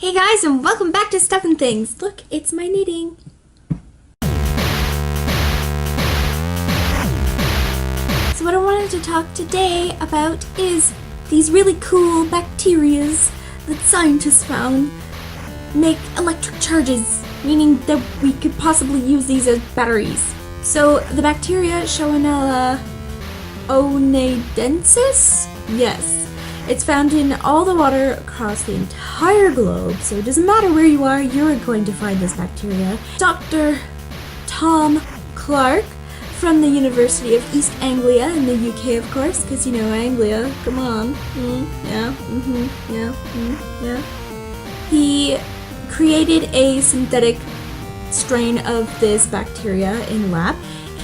Hey guys, and welcome back to Stuff and Things. Look, it's my knitting. So what I wanted to talk today about is these really cool bacterias that scientists found make electric charges, meaning that we could possibly use these as batteries. So the bacteria Shawinella onadensis? Yes. It's found in all the water across the entire globe, so it doesn't matter where you are, you're going to find this bacteria. Dr. Tom Clark from the University of East Anglia in the UK, of course, because you know Anglia, come on. He created a synthetic strain of this bacteria in lab,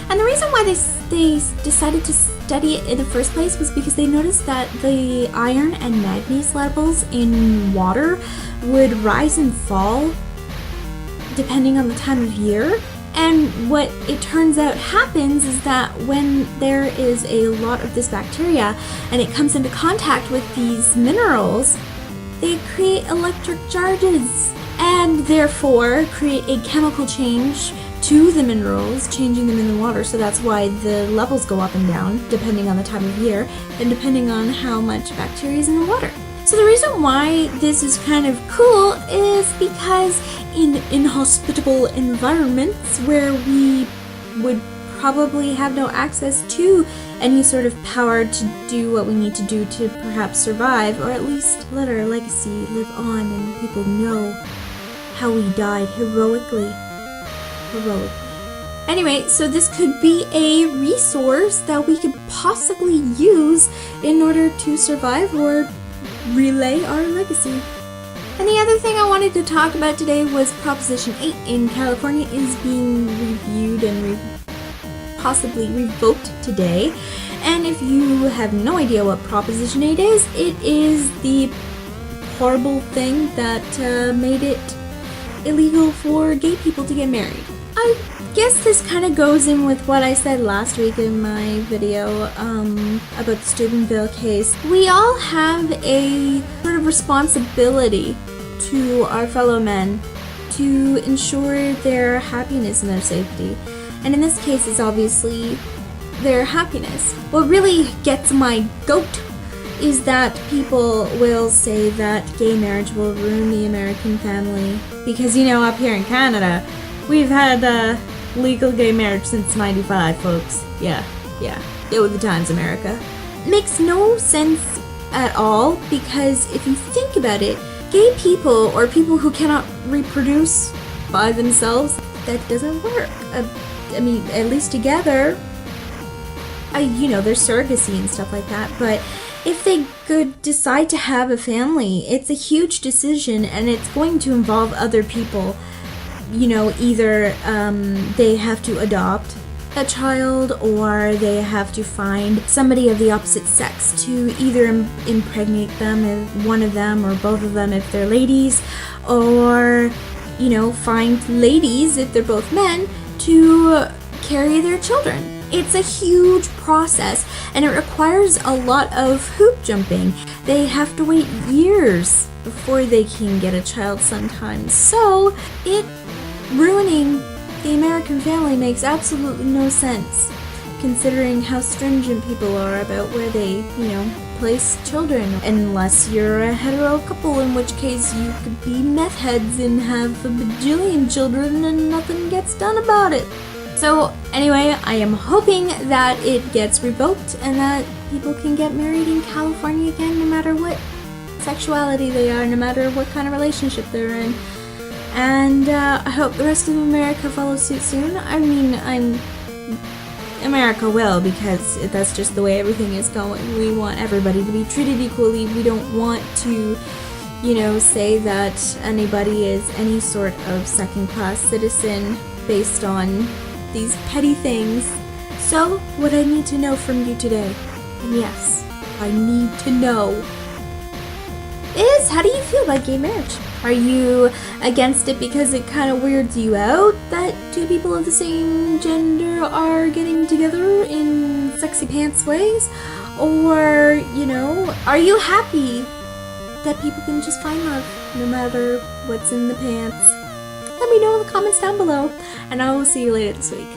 and the reason why they decided to study it in the first place was because they noticed that the iron and manganese levels in water would rise and fall depending on the time of year. And what it turns out happens is that when there is a lot of this bacteria and it comes into contact with these minerals, they create electric charges and therefore create a chemical change to the minerals, changing them in the water. So that's why the levels go up and down depending on the time of year and depending on how much bacteria is in the water. So the reason why this is kind of cool is because in inhospitable environments where we would probably have no access to any sort of power to do what we need to do to perhaps survive, or at least let our legacy live on and people know how we died heroically. Anyway, so this could be a resource that we could possibly use in order to survive or relay our legacy. And the other thing I wanted to talk about today was Proposition 8 in California is being reviewed and possibly revoked today. And if you have no idea what Proposition 8 is, it is the horrible thing that made it illegal for gay people to get married. I guess this kind of goes in with what I said last week in my video about the Steubenville case. We all have a sort of responsibility to our fellow men to ensure their happiness and their safety. And in this case, it's obviously their happiness. What really gets my goat is that people will say that gay marriage will ruin the American family. Because, you know, up here in Canada, we've had legal gay marriage since '95, folks. Yeah. Go with the times, America. Makes no sense at all, because if you think about it, gay people, or people who cannot reproduce by themselves, that doesn't work. I mean, at least together, there's surrogacy and stuff like that, but if they could decide to have a family, it's a huge decision, and it's going to involve other people. You know, either they have to adopt a child, or they have to find somebody of the opposite sex to either impregnate them, if one of them or both of them if they're ladies, or, find ladies if they're both men to carry their children. It's a huge process, and it requires a lot of hoop jumping. They have to wait years before they can get a child sometimes. So, ruining the American family makes absolutely no sense, considering how stringent people are about where they, place children. Unless you're a hetero couple, in which case you could be meth heads and have a bajillion children and nothing gets done about it. So anyway, I am hoping that it gets revoked and that people can get married in California again, no matter what sexuality they are, no matter what kind of relationship they're in. And I hope the rest of America follows suit soon. I mean, America will, because that's just the way everything is going. We want everybody to be treated equally. We don't want to, say that anybody is any sort of second-class citizen based on these petty things. So, what I need to know from you today, and yes, I need to know, is how do you feel about gay marriage? Are you against it because it kind of weirds you out that two people of the same gender are getting together in sexy pants ways? Or, are you happy that people can just find love, no matter what's in the pants. Let me know in the comments down below, and I will see you later this week.